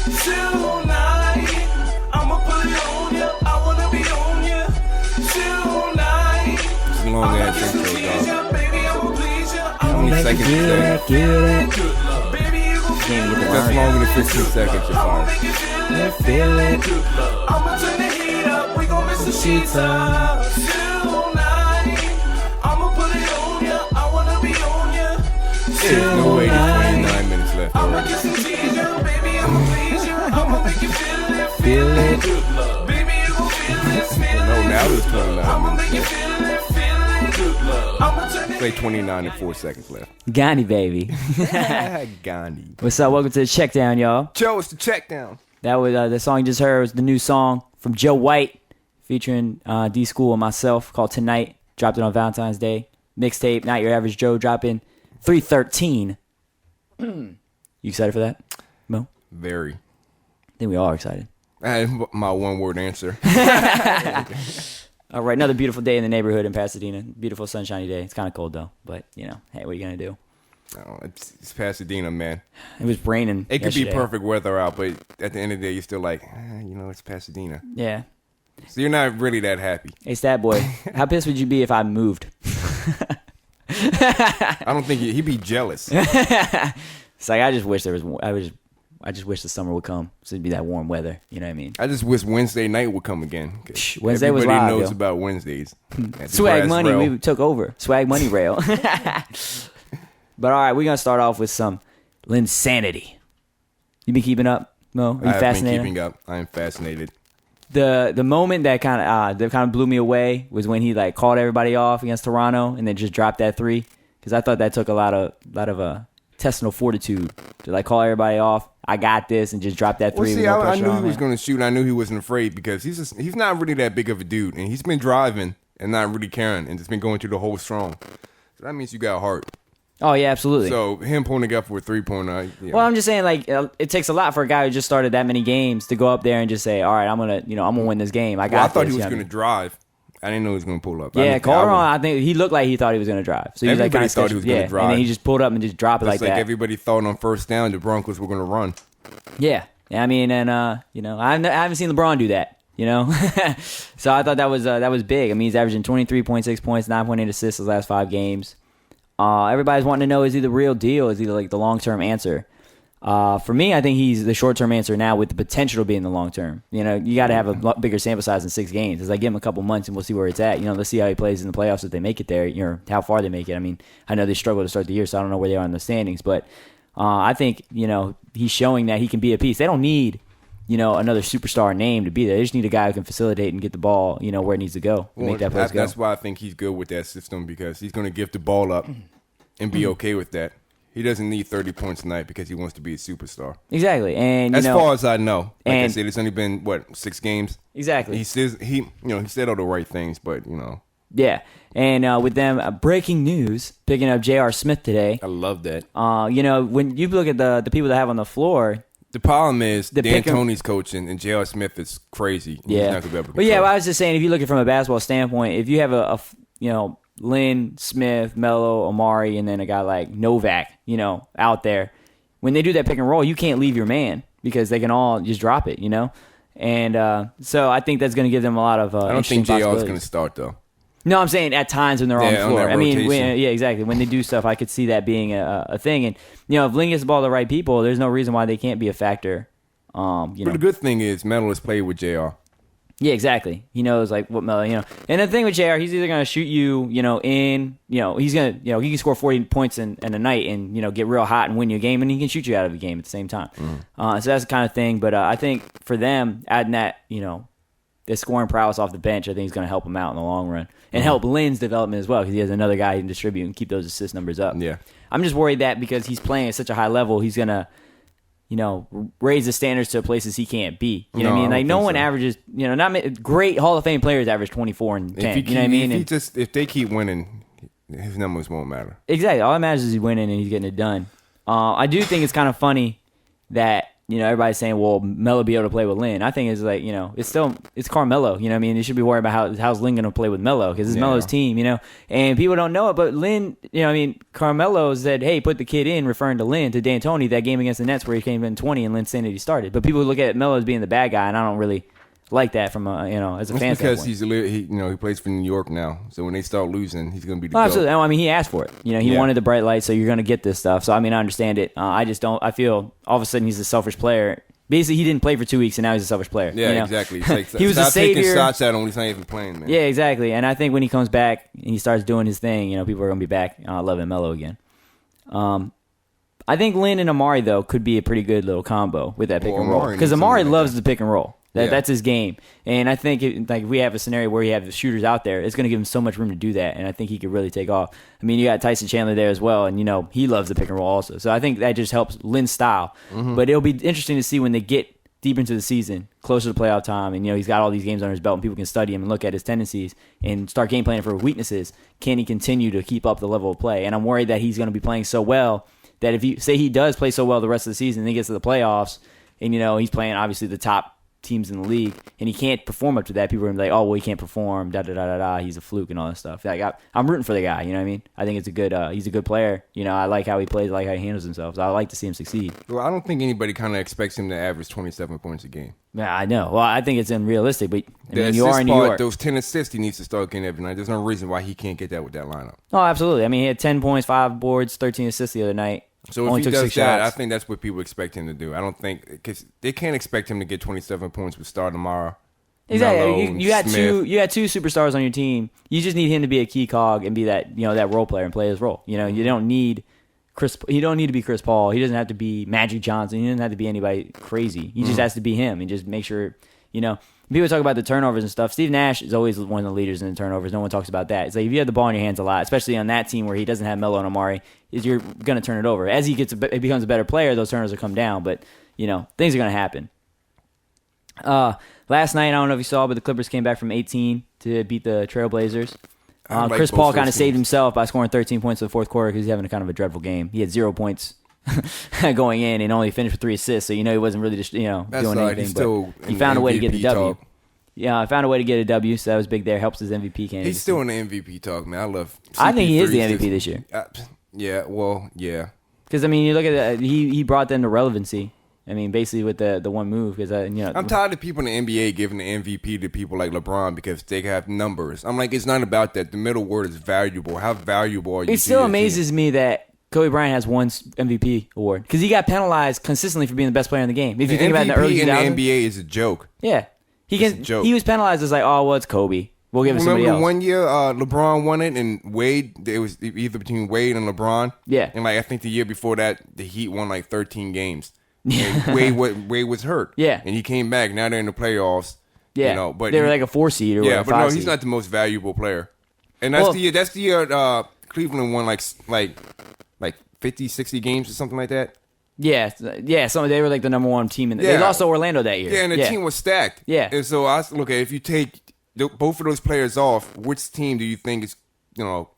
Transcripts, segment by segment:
Tonight, I'ma put it on ya. I wanna be on ya. Tonight, It's a long ass I'ma intro, please ya, dog. baby, I'ma please ya. How many seconds is that? Good love, baby, you gon' Can't get the That's line. longer than 15 seconds, you're I'ma fine. make you feel it. Good love. I'ma turn the heat up. We gon' miss the sheets up. Tonight, I'ma put it on ya. I wanna be on ya. There's no way there's 29 minutes left I'ma already. get some cheese, ya, baby, I'ma please ya. I'ma make you feel it. Feel it. Good love. Baby, you gon' feel this, feel No, it. now there's 29 I'ma minutes make you left. feel it, feel it. Good love. I'ma turn it. Say 29 and 4 seconds left. Gandhi, baby. Gandhi. What's up? Welcome to the check down, y'all. Joe, it's the check down. That was the song you just heard was the new song from Joe White featuring D School and myself called Tonight. Dropped it on Valentine's Day. Mixtape, Not Your Average Joe, dropping 3/13. You excited for that, Mo? Very. I think we all are excited. That's my one word answer. All right, another beautiful day in the neighborhood in Pasadena. Beautiful sunshiny day. It's kind of cold though, but you know, hey, what are you gonna do? No, it's Pasadena, man. It was raining. It could be yesterday. perfect weather out, but at the end of the day, you're still like, it's Pasadena. Yeah, So you're not really that happy. hey, Stat Boy, how pissed would you be if I moved? I don't think he'd be jealous. It's like I just wish there was. I just wish the summer would come, so it'd be that warm weather. You know what I mean? I just wish Wednesday night would come again. 'Cause Wednesday was everybody live, knows yo. about Wednesdays. At the Swag Brass Money, Rail. we took over. Swag Money Rail. But all right, we're gonna start off with some Linsanity. You been keeping up, Mo? Are you I have fascinated? been keeping up. I am fascinated. The moment that kind of blew me away was when he like called everybody off against Toronto and then just dropped that three, because I thought that took a lot of intestinal fortitude to like call everybody off. I got this and just drop that Well, three. see, with no I pressure knew on he was it. going to shoot. I knew he wasn't afraid because he's not really that big of a dude, and he's been driving and not really caring, and just been going through the whole strong. So that means you got heart. Oh yeah, absolutely. So him pulling up for a 3-pointer. Well, I'm just saying, like, it takes a lot for a guy who just started that many games to go up there and just say, "All right, I'm gonna win this game. I got Well, I thought this," he was you know going to drive. I didn't know he was going to pull up. Yeah, Calderon, I think he looked like he thought he was gonna drive. So he was like, Everybody kinda thought he was gonna yeah, drive. and then he just pulled up and just dropped it It's like like that. everybody thought on first down the Broncos were going to run. Yeah, I mean, and I haven't seen LeBron do that. You know, so I thought that was big. I mean, he's averaging 23.6 points, 9.8 assists his last 5 games. Everybody's wanting to know, is he the real deal? Is he like the long-term answer? For me, I think he's the short-term answer now with the potential of being the long-term. You know, you got to have a lot bigger sample size than 6 games. It's like, give him a couple months and we'll see where it's at. You know, let's see how he plays in the playoffs if they make it there, how far they make it. I mean, I know they struggled to start the year, so I don't know where they are in the standings. But I think, he's showing that he can be a piece. They don't need, another superstar name to be there. They just need a guy who can facilitate and get the ball, where it needs to go and make that place go. That's why I think he's good with that system, because he's going to give the ball up and be okay with that. He doesn't need 30 points tonight because he wants to be a superstar. Exactly. And As far as I know, like I and- said, it's only been 6 games. Exactly. He says he said all the right things, but Yeah. And with them, breaking news, picking up J.R. Smith today. I love that. When you look at the people that have on the floor. The problem is The pick 'em- D'Antoni's coaching and J.R. Smith is crazy. He's Yeah. not gonna be able to But yeah, control. I was just saying, if you look at it from a basketball standpoint, if you have a Lynn, Smith, Melo, Amari, and then a guy like Novak, out there, when they do that pick and roll, you can't leave your man because they can all just drop it, And so I think that's going to give them a lot of I don't interesting think J.R. is possibilities. going to start though. No, I'm saying at times when they're on the Yeah, on floor. that I mean, rotation. yeah, exactly. When they do stuff, I could see that being a thing. And, if Lynn gets the ball to the right people, there's no reason why they can't be a factor. But the good thing is Melo has played with J.R. Yeah, exactly. He knows like what Melo, And the thing with JR, he's either gonna shoot you, he's gonna, he can score 40 points in a night and get real hot and win you a game, and he can shoot you out of a game at the same time. So that's the kind of thing. But I think for them, adding that, the scoring prowess off the bench, I think is gonna help him out in the long run and help Lynn's development as well, because he has another guy he can distribute and keep those assist numbers up. Yeah. I'm just worried that because he's playing at such a high level, he's gonna raise the standards to places he can't be. You know what I mean? Like, no one averages, not great Hall of Fame players average 24 and 10. You know what I mean? If they keep winning, his numbers won't matter. Exactly. All that matters is he's winning and he's getting it done. I do think it's kind of funny that everybody's saying, well, Melo be able to play with Lin. I think it's like, it's Carmelo. You know what I mean? They should be worried about how's Lin going to play with Melo because it's Melo's team, And people don't know it, but Lin, Carmelo said, hey, put the kid in, referring to Lin, to D'Antoni, that game against the Nets where he came in 20 and Lin saying that he started. But people look at Melo as being the bad guy, and I don't really like that from as a fan because standpoint. he plays for New York now, so when they start losing, he's going to be the GOAT. Absolutely. I mean, he asked for it. He wanted the bright light, so you're going to get this stuff. So I mean, I understand it. I just don't. I feel all of a sudden he's a selfish player. Basically, he didn't play for 2 weeks, and now he's a selfish player. Yeah, exactly. It's like, he was a savior. Taking shots at him when he's not even playing, man. Yeah, exactly. And I think when he comes back and he starts doing his thing, people are going to be back loving Melo again. I think Lin and Amari though could be a pretty good little combo with that pick and roll because Amari loves the pick and roll. That's his game, and I think if we have a scenario where you have the shooters out there, it's going to give him so much room to do that, and I think he could really take off. I mean, you got Tyson Chandler there as well, and he loves the pick and roll also. So I think that just helps Lin's style. Mm-hmm. But it'll be interesting to see when they get deep into the season, closer to playoff time, and he's got all these games under his belt, and people can study him and look at his tendencies and start game planning for weaknesses. Can he continue to keep up the level of play? And I'm worried that he's going to be playing so well that if he does play so well the rest of the season, and he gets to the playoffs, and he's playing obviously the top teams in the league, and he can't perform up to that, people are going to be like, oh, well, he can't perform, da-da-da-da-da, he's a fluke and all that stuff. Like, I'm rooting for the guy, you know what I mean? I think he's a good player. I like how he plays, I like how he handles himself, so I like to see him succeed. Well, I don't think anybody kind of expects him to average 27 points a game. Yeah, I know. Well, I think it's unrealistic, but you are in New York. Those 10 assists he needs to start getting every night. There's no reason why he can't get that with that lineup. Oh, absolutely. I mean, he had 10 points, 5 boards, 13 assists the other night. So if he does that, I think that's what people expect him to do. I don't think because they can't expect him to get 27 points with Star tomorrow. Exactly. You got two superstars on your team. You just need him to be a key cog and be that that role player and play his role. You don't need Chris. He don't need to be Chris Paul. He doesn't have to be Magic Johnson. He doesn't have to be anybody crazy. He just has to be him and just make sure. People talk about the turnovers and stuff. Steve Nash is always one of the leaders in the turnovers. No one talks about that. It's like if you have the ball in your hands a lot, especially on that team where he doesn't have Melo and Amari, you're going to turn it over. As he becomes a better player, those turnovers will come down. But things are going to happen. Last night, I don't know if you saw, but the Clippers came back from 18 to beat the Trailblazers. Chris Paul kind of saved himself by scoring 13 points in the fourth quarter because he's having a kind of a dreadful game. He had 0 points going in and only finished with 3 assists, so he wasn't really just doing anything. But he found a way to get the W. Yeah, I found a way to get a W, so that was big there. Helps his MVP candidate. He's still in the MVP talk, man. I think he is the MVP this year. Yeah. Because you look at he brought them to relevancy. Basically with the one move. Because I'm tired of people in the NBA giving the MVP to people like LeBron because they have numbers. I'm like, it's not about that. The middle word is valuable. How valuable are you? It still amazes me that Kobe Bryant has one MVP award because he got penalized consistently for being the best player in the game. If you think about it in the early 2000s, in the NBA is a joke. Yeah, he was penalized as like, oh, well, it's Kobe. We'll give it to somebody else. Remember one year LeBron won it and Wade, it was either between Wade and LeBron. Yeah. And I think the year before that, the Heat won 13 games. And Wade was hurt. Yeah. And he came back. Now they're in the playoffs. Yeah. But they were like a 4 seed or whatever. Yeah, but no, he's not the most valuable player. And that's the year Cleveland won like 50, 60 games or something like that. Yeah. They were like the number one team they lost to Orlando that year. Yeah, and the team was stacked. Yeah. And so I look at if you take both of those players off, which team do you think is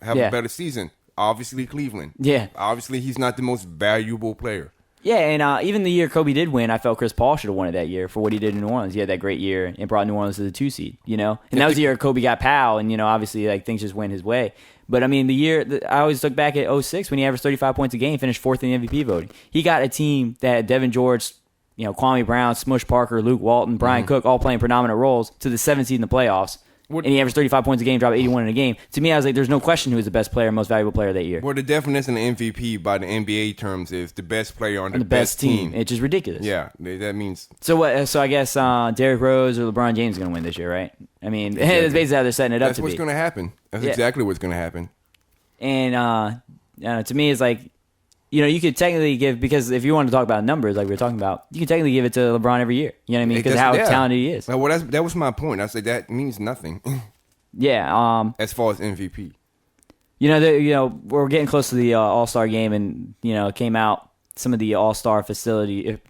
have a better season? Obviously Cleveland. Yeah. Obviously he's not the most valuable player. Yeah, and even the year Kobe did win, I felt Chris Paul should have won it that year for what he did in New Orleans. He had that great year and brought New Orleans to the 2 seed, And that was the year Kobe got Powell, and, obviously things just went his way. But, the year, I always look back at 06 when he averaged 35 points a game, finished 4th in the MVP voting. He got a team that had Devin George, Kwame Brown, Smush Parker, Luke Walton, Brian Cook, all playing predominant roles to the 7th seed in the playoffs. And he averaged 35 points a game, dropped 81 in a game. To me, I was like, there's no question who was the best player, most valuable player that year. Well, the definition of MVP by the NBA terms is the best player on the best team. It's just ridiculous. Yeah, that means... So what? So I guess Derrick Rose or LeBron James is going to win this year, right? Exactly. That's basically how they're setting it up to be. That's what's going to happen. That's exactly what's going to happen. And to me, it's like, you could technically give, because if you want to talk about numbers like we were talking about, you can technically give it to LeBron every year. You know what I mean? Because how talented he is. Well, that was my point. I said that means nothing. Yeah. As far as MVP. We're getting close to the All-Star game, and, it came out, some of the All-Star festivities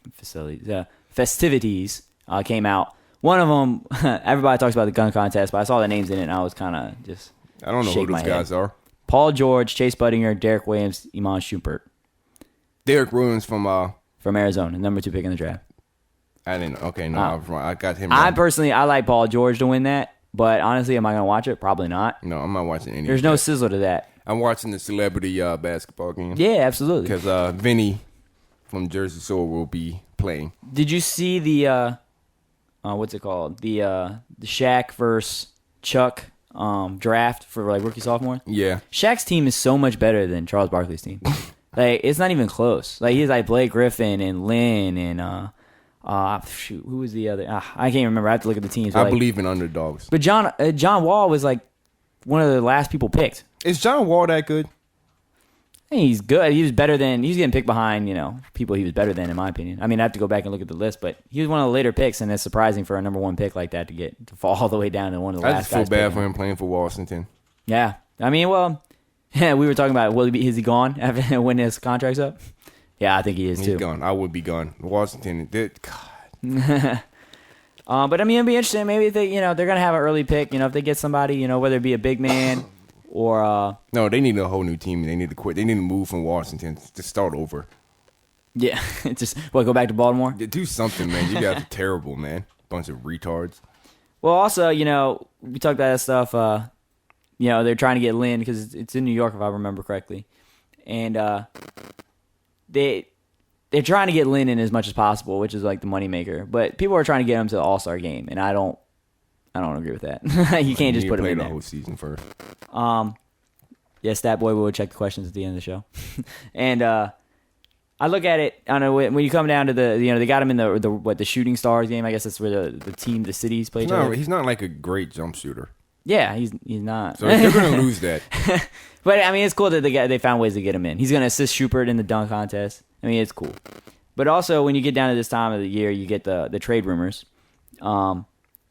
came out. One of them, everybody talks about the gun contest, but I saw the names in it, and I was kind of just I don't know who those guys are. Paul George, Chase Budinger, Derek Williams, Iman Shumpert. Derek Williams from from Arizona, number 2 pick in the draft. I didn't. Okay, no, I was wrong. I got him. I Wrong. personally, I like Paul George to win that, but honestly, am I going to watch it? Probably not. No, I'm not watching any. There's of no that. sizzle to that. I'm watching the celebrity basketball game. Yeah, absolutely. Because Vinny from Jersey Shore will be playing. Did you see the what's it called? The Shaq versus Chuck draft for like rookie sophomore? Yeah. Shaq's team is so much better than Charles Barkley's team. Like it's not even close. Like he's like Blake Griffin and Lynn and who was the other? I can't remember. I have to look at the teams. I believe in underdogs. But John Wall was like one of the last people picked. Is John Wall that good? I mean, he's good. He was better than. He's getting picked behind, people he was better than, in my opinion. I mean, I have to go back and look at the list, but he was one of the later picks, and it's surprising for a number 1 pick like that to fall all the way down to one of the I last just feel guys. bad for him playing for Washington. Yeah, I mean, well, we were talking about is he gone after when his contract's up? Yeah, I think he is too. He's gone. I would be gone. Washington. God. But I mean, it'd be interesting. Maybe they're gonna have an early pick. If they get somebody, whether it be a big man. Or no, they need a whole new team. They need to quit. They need to move from Washington to start over. Yeah, just go back to Baltimore. Yeah, do something, man. You guys are terrible, man. Bunch of retards. Well, also, we talked about that stuff. They're trying to get Lynn because it's in New York, if I remember correctly, and they're trying to get Lynn in as much as possible, which is like the moneymaker. But people are trying to get him to the All-Star game, and I don't agree with that. You can't just put him in the there. whole season first. Yes, that boy will check the questions at the end of the show. And I look at it, I don't know, when you come down to they got him in the Shooting Stars game. I guess that's where the cities play each other. He's not like a great jump shooter. Yeah, he's not. So they're going to lose that. But I mean, it's cool that they found ways to get him in. He's going to assist Schubert in the dunk contest. I mean, it's cool. But also, when you get down to this time of the year, you get the trade rumors.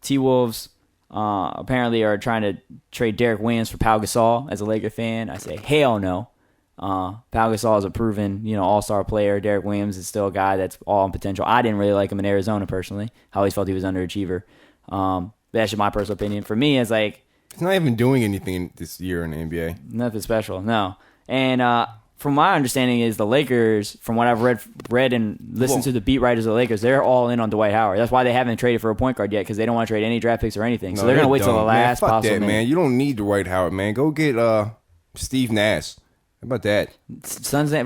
T-Wolves apparently are trying to trade Derek Williams for Pau Gasol. As a Laker fan, I say hell no. Pau Gasol is a proven, all-star player. Derek Williams is still a guy that's all on potential. I didn't really like him in Arizona personally. I always felt he was underachiever. That's just my personal opinion. For me, it's like he's not even doing anything this year in the NBA. Nothing special, no. And from my understanding is the Lakers, from what I've read and listened to the beat writers of the Lakers, they're all in on Dwight Howard. That's why they haven't traded for a point guard yet, because they don't want to trade any draft picks or anything. So they're going to wait till the last possible minute. Man, you don't need Dwight Howard, man. Go get Steve Nash. How about that?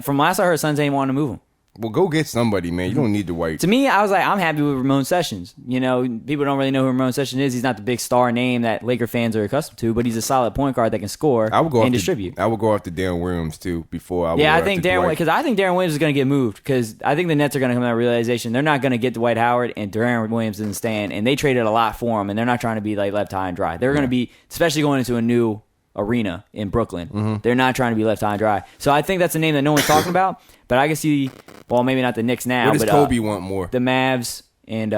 From last I heard, Suns ain't wanting to move him. Well, go get somebody, man. You don't need Dwight. To me, I was like, I'm happy with Ramon Sessions. People don't really know who Ramon Sessions is. He's not the big star name that Laker fans are accustomed to, but he's a solid point guard that can score and distribute. I would go after Darren Williams, too, before I would I think Darren Williams is going to get moved, because I think the Nets are going to come to that realization they're not going to get Dwight Howard, and Darren Williams didn't stand, and they traded a lot for him, and they're not trying to be like left high and dry. They're going to be, especially going into a new arena in Brooklyn. Mm-hmm. They're not trying to be left high and dry. So I think that's a name that no one's talking about, but I can see, well, maybe not the Knicks now, but Kobe want more? The Mavs and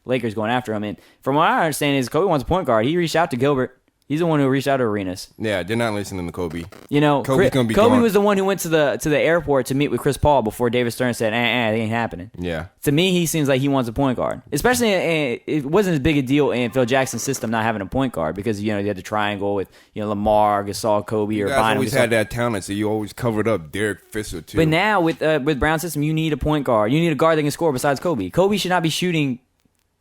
Lakers going after him. And from what I understand is Kobe wants a point guard. He reached out to Gilbert. He's the one who reached out to Arenas. Yeah, they're not listening to Kobe. Kobe was the one who went to the airport to meet with Chris Paul before David Stern said, it ain't happening. Yeah. To me, he seems like he wants a point guard. Especially, it wasn't as big a deal in Phil Jackson's system not having a point guard, because, you had the triangle with, Lamar, Gasol, Kobe, or Bynum. You always had that talent, so you always covered up Derek Fisher, too. But now, with Brown's system, you need a point guard. You need a guard that can score besides Kobe. Kobe should not be shooting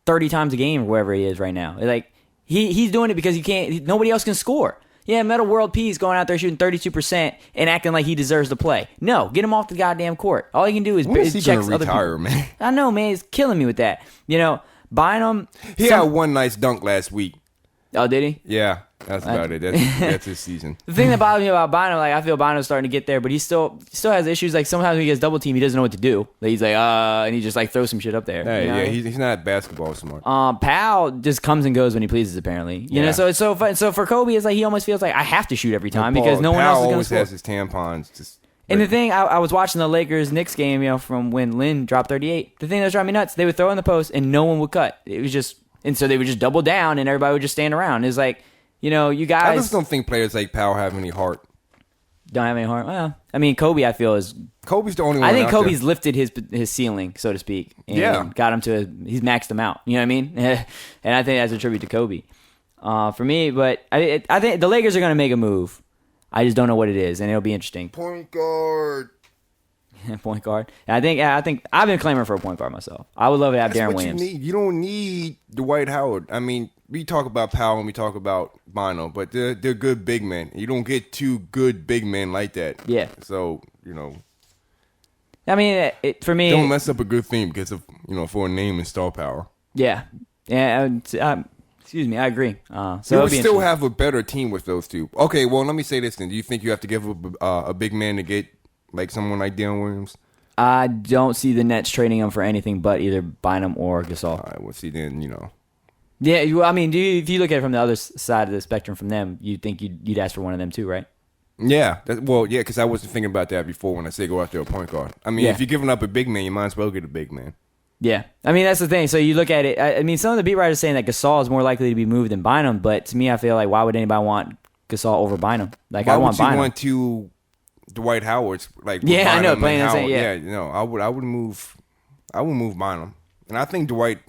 30 times a game or wherever he is right now. Like, He's doing it because nobody else can score. Yeah, Metal World Peace going out there shooting 32% and acting like he deserves to play. No, get him off the goddamn court. All he can do is check other people. Man? I know, man. It's killing me with that. Bynum. He had one nice dunk last week. Oh, did he? Yeah, that's about it. That's his season. The thing that bothers me about Bynum, like, I feel Bynum's starting to get there, but he still has issues. Like, sometimes when he gets double teamed, he doesn't know what to do. Like, he's like, and he just like throws some shit up there. Hey, yeah, he's not basketball smart. Powell just comes and goes when he pleases, apparently. You know, so it's so fun. So for Kobe, it's like he almost feels like I have to shoot every time because no one else is going to score. Powell always has his tampons. Just and the thing, I was watching the Lakers-Knicks game, from when Lynn dropped 38. The thing that was driving me nuts, they would throw in the post and no one would cut. It was just, and so they would just double down and everybody would just stand around. It's like, you guys. I just don't think players like Powell have any heart. Don't have any heart. Well, I mean, Kobe, I feel is. Kobe's the only one. I think Kobe's lifted his ceiling, so to speak, and got him he's maxed him out. You know what I mean? And I think that's a tribute to Kobe. For me, but I think the Lakers are going to make a move. I just don't know what it is, and it'll be interesting. Point guard. Point guard. And I think I've been clamoring for a point guard myself. I would love to have That's Darren what Williams. you need. You don't need Dwight Howard. I mean, we talk about Powell and we talk about Bino, but they're good big men. You don't get two good big men like that. Yeah. So, I mean, for me, don't mess up a good thing because of, for a name and star power. Yeah. Excuse me, I agree. So You it'll would be still interesting. have a better team with those two. Okay, well, let me say this then. Do you think you have to give up a big man to get like someone like Darren Williams? I don't see the Nets trading him for anything but either Bynum or Gasol. All right, well, see then, Yeah, I mean, if you look at it from the other side of the spectrum from them, you think you'd ask for one of them too, right? Yeah, because I wasn't thinking about that before when I say go after a point guard. I mean, Yeah. if you're giving up a big man, you might as well get a big man. Yeah, I mean that's the thing. So you look at it. I mean, some of the beat writers saying that Gasol is more likely to be moved than Bynum, but to me, I feel like why would anybody want Gasol over Bynum? Like Why I want would you Bynum. want two Dwight Howards like? with Yeah, I know, Bynum plain and and saying, Howard? yeah. No, I would move Bynum, and I think Dwight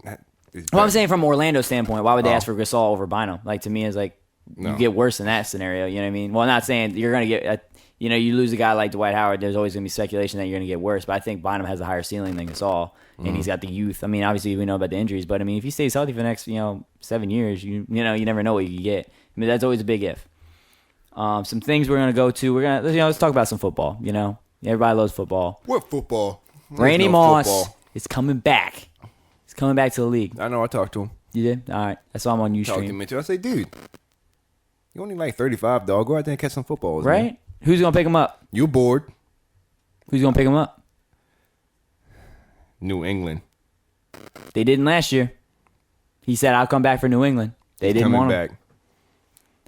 is. Well, I'm better. saying from Orlando's standpoint, why would they Oh. ask for Gasol over Bynum? Like to me, it's like No. you get worse in that scenario. You know what I mean? Well, I'm not saying you're gonna get. You lose a guy like Dwight Howard. There's always gonna be speculation that you're gonna get worse. But I think Bynum has a higher ceiling than Gasol, and he's got the youth. I mean, obviously we know about the injuries, but I mean, if he stays healthy for the next 7 years, you never know what you can get. I mean, that's always a big if. Some things we're gonna go to. We're gonna let's talk about some football. Everybody loves football. What football? There's Randy no Moss football. is coming back. He's coming back to the league. I know. I talked to him. You did? All right. I saw him on Talked to Ustream. him too. I say, dude, you only like 35, dog. Go out there and catch some footballs, Right? man. Who's gonna pick him up? You bored? Who's gonna pick him up? New England. They didn't last year. He said, "I'll come back for New England." They didn't Coming want him. back.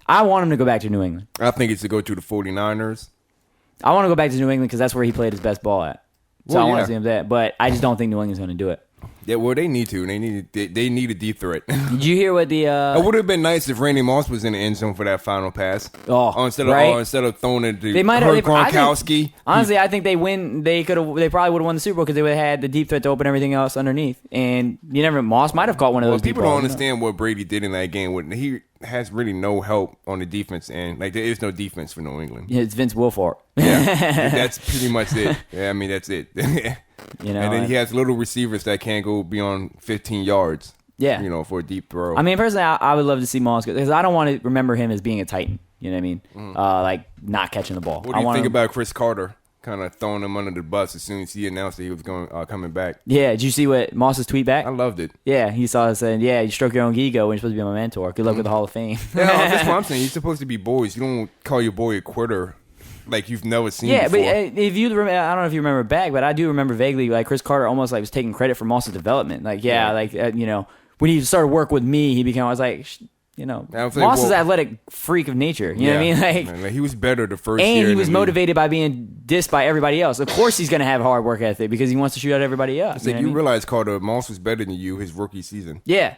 I want him to go back to New England. I think it's to go to the 49ers. I want to go back to New England because that's where he played his best ball at. So Well, I want yeah. to see him there. But I just don't think New England's going to do it. Yeah, well, they need to. They need a deep threat. Did you hear what the It would have been nice if Randy Moss was in the end zone for that final pass. Oh, instead right? of throwing it to They might have. Gronkowski. Honestly, I think they win. They probably would have won the Super Bowl because they would have had the deep threat to open everything else underneath. And Moss might have caught one of Well, those. deep people don't balls. understand what Brady did in that game. He has really no help on the defense end. Like, there is no defense for New England. Yeah, it's Vince Wilfork. Yeah, that's pretty much it. Yeah, I mean, that's it. You know, And then he has little receivers that can't go beyond 15 yards. Yeah. For a deep throw. I mean, personally, I would love to see Moss because I don't want to remember him as being a Titan. You know what I mean? Like not catching the ball. What do you think about Chris Carter kind of throwing him under the bus as soon as he announced that he was coming back? Yeah, did you see what Moss's tweet back? I loved it. Yeah, he saw it saying, "Yeah, you stroke your own ego when you're supposed to be my mentor. Good luck with the Hall of Fame." Yeah, that's what I'm saying. You're supposed to be boys. You don't call your boy a quitter like you've never seen Yeah, before. but if you remember, I don't know if you remember back, but I do remember vaguely, like Chris Carter almost like was taking credit for Moss's development. Like, when he started work with me, he became. I was like, was like, Moss is well- an athletic freak of nature. You know what I mean? Like, Man, he was better the first year. and he in was the league. motivated by being dissed by everybody else. Of course, he's going to have a hard work ethic because he wants to shoot out everybody else. It's like, know what I you mean? realize, Carter, Moss was better than you his rookie season. Yeah.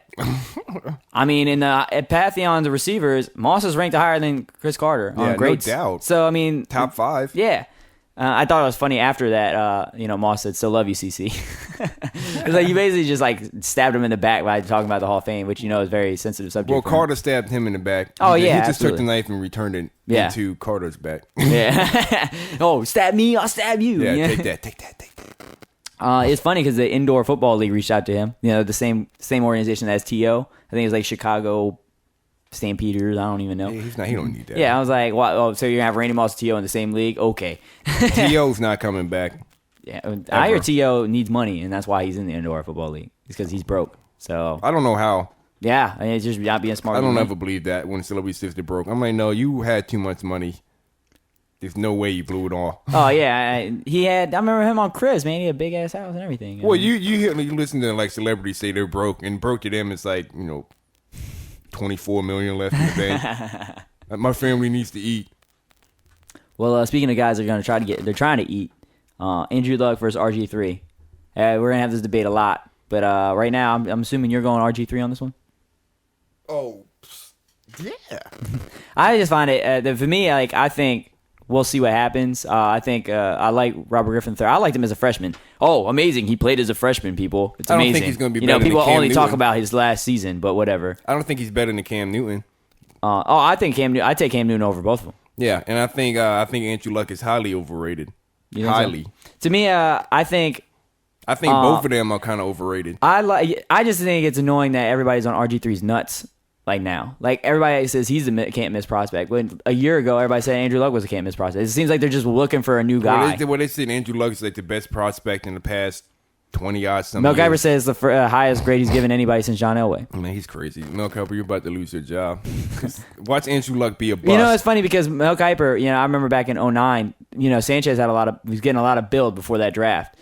I mean, in the at Pantheon's receivers, Moss is ranked higher than Chris Carter on Yeah, no grades. doubt. So, I mean, Top 5. yeah. I thought it was funny after that, Moss said, "So love you, CC." It's like you basically just like stabbed him in the back by talking about the Hall of Fame, which is a very sensitive subject. Well, for him. Carter stabbed him in the back. Oh, He yeah, just took absolutely. the knife and returned it Yeah. into Carter's back. Yeah. Oh, stab me, I'll stab you. Yeah, Yeah. take that. It's funny because the indoor football league reached out to him. The same organization as TO. I think it's like Chicago Stampeders. I don't even know. He don't need that. Yeah, I was like, "What? Oh, so you're gonna have Randy Moss and T.O. in the same league? Okay." T.O.'s not coming back. Yeah, I hear Ever. T.O. needs money, and that's why he's in the indoor football league. It's because he's broke. So I don't know how. yeah, I mean, it's just not being smart. I don't with money. ever believe that when celebrity sister broke. I'm like, no, you had too much money. There's no way you blew it all. Oh yeah, he had. I remember him on Chris. Man, he had a big ass house and everything. Well, you listen to like celebrities say they're broke, and broke to them it's like 24 million left in the bank. Like, my family needs to eat. Well, speaking of guys that are going to they're trying to eat. Andrew Luck versus RG3. We're gonna have this debate a lot, but right now I'm assuming you're going RG3 on this one. Oh, yeah. I just find it that for me, like I think we'll see what happens. I think I like Robert Griffin III. I liked him as a freshman. Oh, amazing! He played as a freshman. People, it's I don't amazing. think he's gonna be better than people Cam only talk Newton. about his last season, but whatever. I don't think he's better than Cam Newton. I think I take Cam Newton over both of them. Yeah, and I think Andrew Luck is highly overrated. You think so? Highly. To me, I think both of them are kind of overrated. I just think it's annoying that everybody's on RG3's nuts now. Like everybody says he's a can't miss prospect. But a year ago, everybody said Andrew Luck was a can't miss prospect. It seems like they're just looking for a new guy. Well, they said Andrew Luck is like the best prospect in the past 20 odd something. Mel Kiper says the highest grade he's given anybody since John Elway. Man, he's crazy. Mel Kiper, you're about to lose your job. Watch Andrew Luck be a bust. You know, it's funny because Mel Kiper, I remember back in 2009, Sanchez was getting a lot of build before that draft.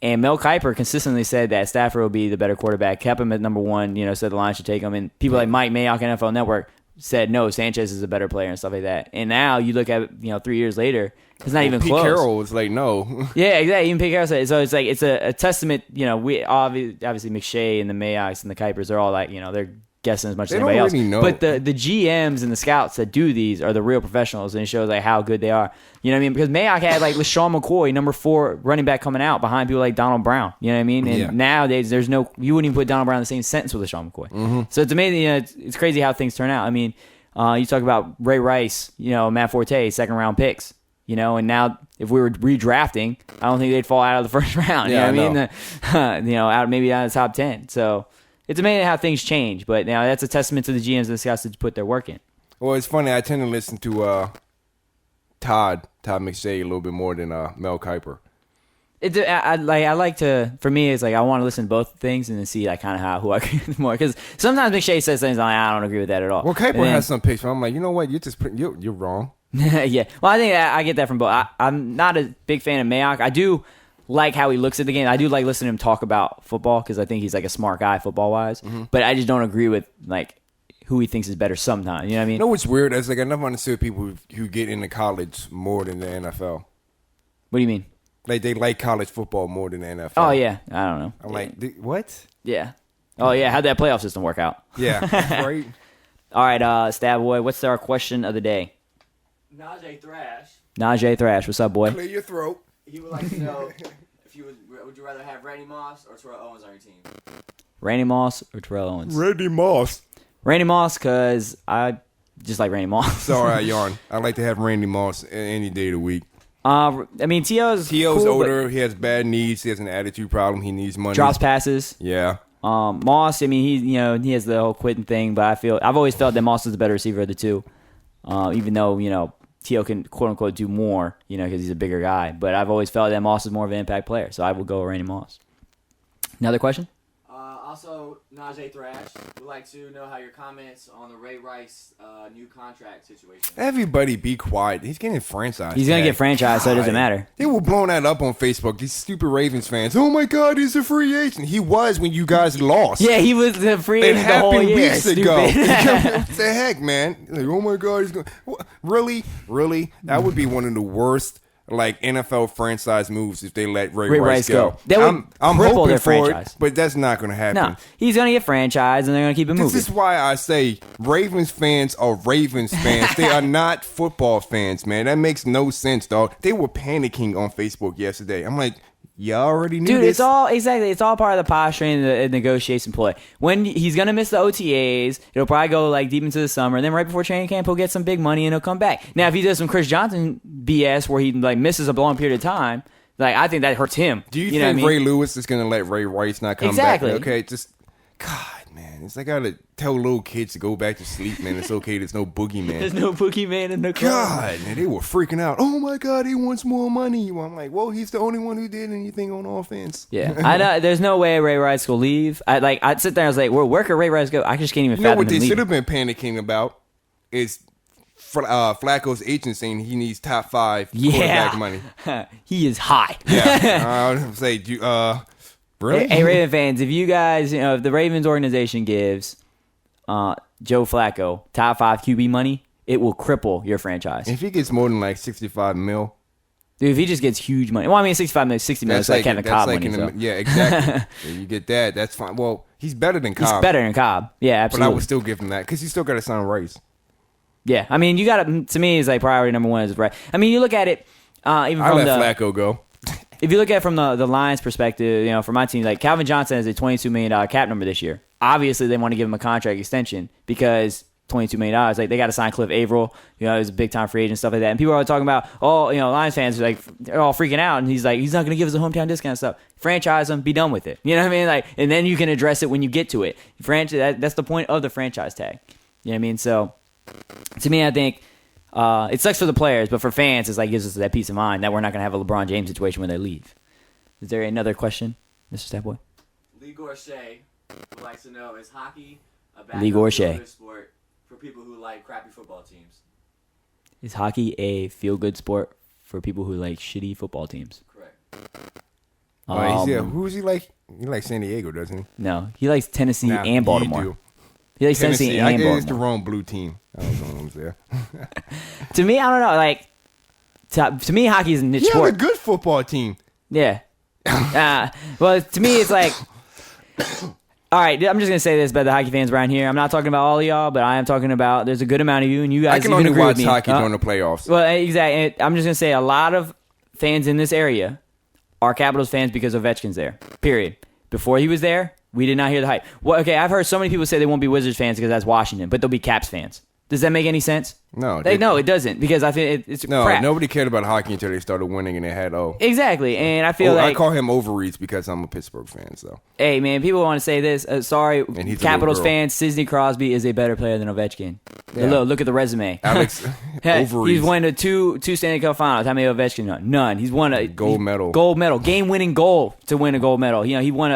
And Mel Kiper consistently said that Stafford would be the better quarterback, kept him at number one, said the Lions should take him. And people like Mike Mayock, NFL Network, said, no, Sanchez is a better player and stuff like that. And now you look at 3 years later, it's not even Pete close. Carroll was like, no. Yeah, exactly. Even Pete Carroll said it. So it's like it's a testament. We obviously McShay and the Mayocks and the Kipers are all like they're guessing as much as anybody else. Really know. But the GMs and the scouts that do these are the real professionals, and it shows like how good they are. You know what I mean? Because Mayock had like LaShawn McCoy, number 4 running back coming out behind people like Donald Brown. You know what I mean? And nowadays you wouldn't even put Donald Brown in the same sentence with LaShawn McCoy. Mm-hmm. So it's amazing. It's crazy how things turn out. I mean, you talk about Ray Rice, Matt Forte, second round picks. And now if we were redrafting, I don't think they'd fall out of the first round. Yeah, you know what I mean? Maybe out of the top 10. So it's amazing how things change. But now that's a testament to the GMs and the scouts that put their work in. Well, it's funny. I tend to listen to Todd McShay a little bit more than Mel Kiper. I like to. For me, it's like I want to listen to both things and then see like kind of who I agree with more. Because sometimes McShay says things I'm like, I don't agree with that at all. Well, Kiper has some picks. I'm like, you know what? You're wrong. Yeah. Well, I think I get that from both. I'm not a big fan of Mayock. I do like how he looks at the game. I do like listening to him talk about football because I think he's like a smart guy football wise. Mm-hmm. But I just don't agree with like who he thinks is better sometimes. You know what I mean? You know what's weird? It's like I never understood people who get into college more than the NFL. What do you mean? Like they like college football more than the NFL. Oh yeah, I don't know. I'm like, what? Yeah. Oh yeah, how'd that playoff system work out? Yeah, right. All right, Stab Boy, what's our question of the day? Najee Thrash, what's up, boy? Clear your throat. He would like to know if would you rather have Randy Moss or Terrell Owens on your team? Randy Moss or Terrell Owens? Randy Moss, because I just like Randy Moss. Sorry, I yawn. I like to have Randy Moss any day of the week. I mean, T.O.'s cool, older. He has bad knees. He has an attitude problem. He needs money. Drops passes. Yeah. Moss, I mean, he has the whole quitting thing, but I've always felt that Moss is the better receiver of the two. Even though, T.O. can quote unquote do more, because he's a bigger guy. But I've always felt that Moss is more of an impact player, so I will go with Randy Moss. Another question? Also, Najee Thrash would like to know how your comments on the Ray Rice new contract situation. Everybody be quiet. He's getting franchised. He's going to get franchised, so it doesn't matter. They were blowing that up on Facebook. These stupid Ravens fans. Oh, my God, he's a free agent. He was when you guys lost. Yeah, he was the free agent the whole year. Weeks ago. What the heck, man? Like, oh, my God, he's going. Really? Really? That would be one of the worst NFL franchise moves if they let Ray Rice go. I'm hoping their for franchise. it, but that's not going to happen. No, he's going to get franchised, and they're going to keep it moving. This is why I say Ravens fans are Ravens fans. They are not football fans, man. That makes no sense, dog. They were panicking on Facebook yesterday. I'm like, y'all already knew this. It's all part of the posturing and the negotiation play. When he's going to miss the OTAs, it'll probably go deep into the summer, and then right before training camp, he'll get some big money and he'll come back. Now, if he does some Chris Johnson BS where he misses a long period of time, I think that hurts him. Do you think Ray Lewis is going to let Ray Rice not come back? Okay, just God. Man, it's like I gotta tell little kids to go back to sleep, man. It's okay. There's no boogeyman. There's no boogeyman in the club. God, man, they were freaking out. Oh my God, he wants more money. Well, I'm like, well, he's the only one who did anything on offense. Yeah, I know. There's no way Ray Rice will leave. I'd sit there and I was like, where could Ray Rice go? I just can't even fathom him what they leaving. should have been panicking about is Flacco's agent saying he needs top 5 quarterback money. He is high. Yeah, I would say, really? Hey, Raven fans, if you guys, if the Ravens organization gives Joe Flacco top 5 QB money, it will cripple your franchise. If he gets more than 65 mil. Dude, if he just gets huge money. Well, I mean, 65 million, 60 million is Kevin Cobb money. Yeah, exactly. You get that. That's fine. Well, he's better than Cobb. He's better than Cobb. Yeah, absolutely. But I would still give him that because he's still got to sign Rice. Yeah, I mean, you got to me, is priority number one is right. I mean, you look at it even from I let Flacco go. If you look at it from the Lions' perspective, for my team, Calvin Johnson has a $22 million cap number this year. Obviously, they want to give him a contract extension because $22 million. Like, they got to sign Cliff Averill. You know, he's a big-time free agent, stuff like that. And people are talking about, Lions fans are like, they're all freaking out. And he's like, he's not going to give us a hometown discount and stuff. Franchise him, be done with it. You know what I mean? Like, and then you can address it when you get to it. That's the point of the franchise tag. You know what I mean? So, to me, I think it sucks for the players, but for fans, it's like gives us that peace of mind that we're not going to have a LeBron James situation when they leave. Is there another question, Mr. Statboy? Lee Gorshay would like to know, is hockey a Lee backup Gorshay. feel-good sport for people who like crappy football teams? Is hockey a feel-good sport for people who like shitty football teams? Correct. Who's he like? He likes San Diego, doesn't he? No, he likes Tennessee Nah, and Baltimore. you do. He likes Tennessee I and guess it's the Baltimore. wrong blue team. I don't know what I'm saying. To me, I don't know. Like, to me, hockey is a niche You have a sport. good football team. Yeah. Well, to me, it's like, all right, I'm just going to say this about the hockey fans around here. I'm not talking about all of y'all, but I am talking about there's a good amount of you, and you guys I can even only agree watch with me. hockey during the playoffs. Well, exactly. And I'm just going to say a lot of fans in this area are Capitals fans because Ovechkin's there, period. Before he was there, we did not hear the hype. Well, okay, I've heard so many people say they won't be Wizards fans because that's Washington, but they'll be Caps fans. Does that make any sense? No. No, it doesn't, because I think it's crap. Nobody cared about hockey until they started winning and they had Exactly, and I feel I like, call him overreach because I'm a Pittsburgh fan. So hey man, people want to say this. Sorry, And he's a Capitals little girl. fan, Sidney Crosby is a better player than Ovechkin. Yeah. Look at the resume. Alex overreach. He's won the two Stanley Cup Finals. How many Ovechkin? None. He's won a Gold medal. game-winning goal to win a gold medal. You know, he won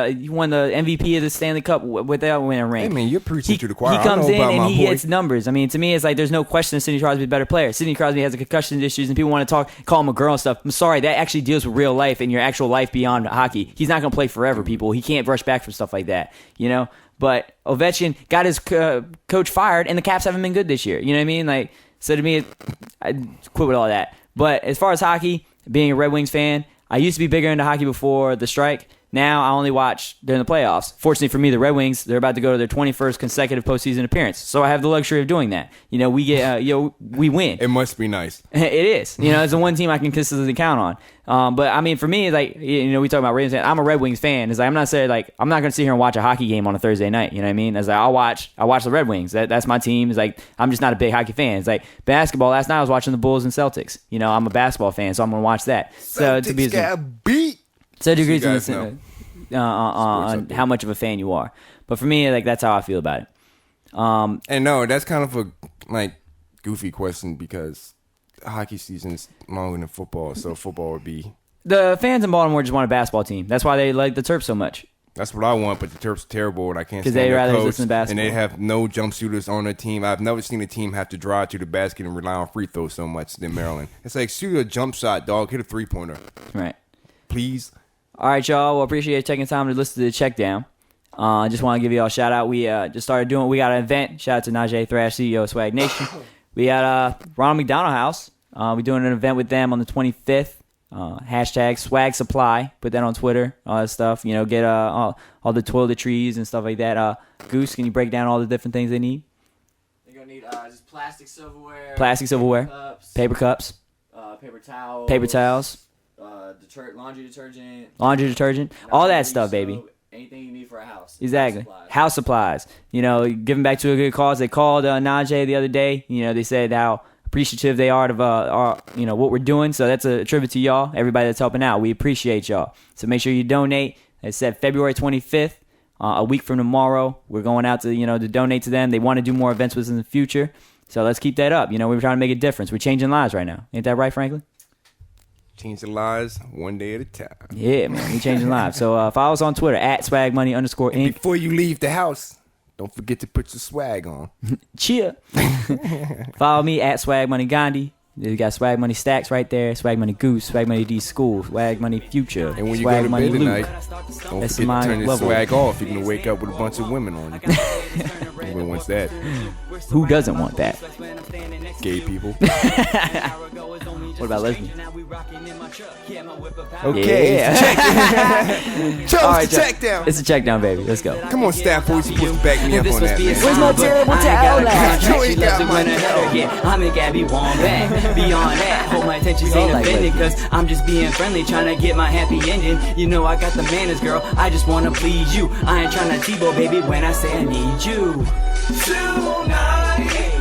the MVP of the Stanley Cup without winning a ring. Hey man, you're preaching to the choir. He comes I know in about and my he boy. gets numbers. I mean, to me, it's like there's no question that Sidney Crosby's a better player. Sidney Crosby has a concussion issues, and people want to call him a girl and stuff. I'm sorry, that actually deals with real life and your actual life beyond hockey. He's not going to play forever, people. He can't rush back from stuff like that, you know. But Ovechkin got his coach fired, and the Caps haven't been good this year. You know what I mean? Like, so to me, I quit with all that. But as far as hockey, being a Red Wings fan, I used to be bigger into hockey before the strike. Now I only watch during the playoffs. Fortunately for me, the Red Wings, they're about to go to their 21st consecutive postseason appearance, so I have the luxury of doing that. You know, we get, we win. It must be nice. It is. You know, it's the one team I can consistently count on. But I mean, for me, like, you know, we talk about Ravens fan. I'm a Red Wings fan. It's like I'm not going to sit here and watch a hockey game on a Thursday night. You know what I mean? It's like I watch the Red Wings. That's my team. It's like I'm just not a big hockey fan. It's like basketball. Last night I was watching the Bulls and Celtics. You know, I'm a basketball fan, so I'm going to watch that. So to be Celtics got beat. so it agrees So you guys on how much of a fan you are. But for me, like, that's how I feel about it. And no, that's kind of a goofy question because hockey season's longer than football, so football would be. The fans in Baltimore just want a basketball team. That's why they like the Terps so much. That's what I want, but the Terps are terrible, and I can't 'Cause stand they their rather coach, listen to basketball. and they have no jump shooters on their team. I've never seen a team have to drive to the basket and rely on free throws so much than Maryland. It's like, shoot a jump shot, dog. Hit a three-pointer. Right. Please. All right, y'all. Well, appreciate you taking time to listen to the check down. I just want to give you all a shout out. We just started doing. We got an event. Shout out to Najee Thrash, CEO of Swag Nation. We got Ronald McDonald House. We're doing an event with them on the 25th. Hashtag Swag Supply. Put that on Twitter. All that stuff. You know, get all the toiletries and stuff like that. Goose, can you break down all the different things they need? They're gonna need just plastic silverware, Paper cups, paper towels, laundry detergent, all that stuff, baby. soap, anything you need for a house. Exactly. Supplies. House supplies. You know, giving back to a good cause. They called Najee the other day. You know, they said how appreciative they are of what we're doing. So that's a tribute to y'all, everybody that's helping out. We appreciate y'all. So make sure you donate. It said February 25th, a week from tomorrow. We're going out to donate to them. They want to do more events with us in the future. So let's keep that up. You know, we're trying to make a difference. We're changing lives right now. Ain't that right, Franklin? Change the lives one day at a time. Yeah, man. We're changing lives. So follow us on Twitter at SwagMoney_Inc. Before you leave the house, don't forget to put your swag on. Cheer. Follow me at Swag Money Gandhi. You got Swag Money Stacks right there. Swag Money Goose. Swag Money D School. Swag Money Future. And when you Swag go to Money bed Luke. tonight, don't That's forget my to turn your level. swag off. You're going to wake up with a bunch of women on you. Who wants that? Who doesn't want that? Gay people. What about lesbian? Okay. Yeah. Show All us right, the check down. It's a check down, baby. Let's go. Come on, staff boys, you're supposed to back me up on that, man. Where's my terrible towel at? You ain't got my Yeah, I make Abby want back. Beyond that, hope my intentions ain't like offended, cause I'm just being friendly, trying to get my happy ending. You know I got the manners, girl, I just wanna please you. I ain't trying to T-Bo, baby, when I say I need you. Tonight,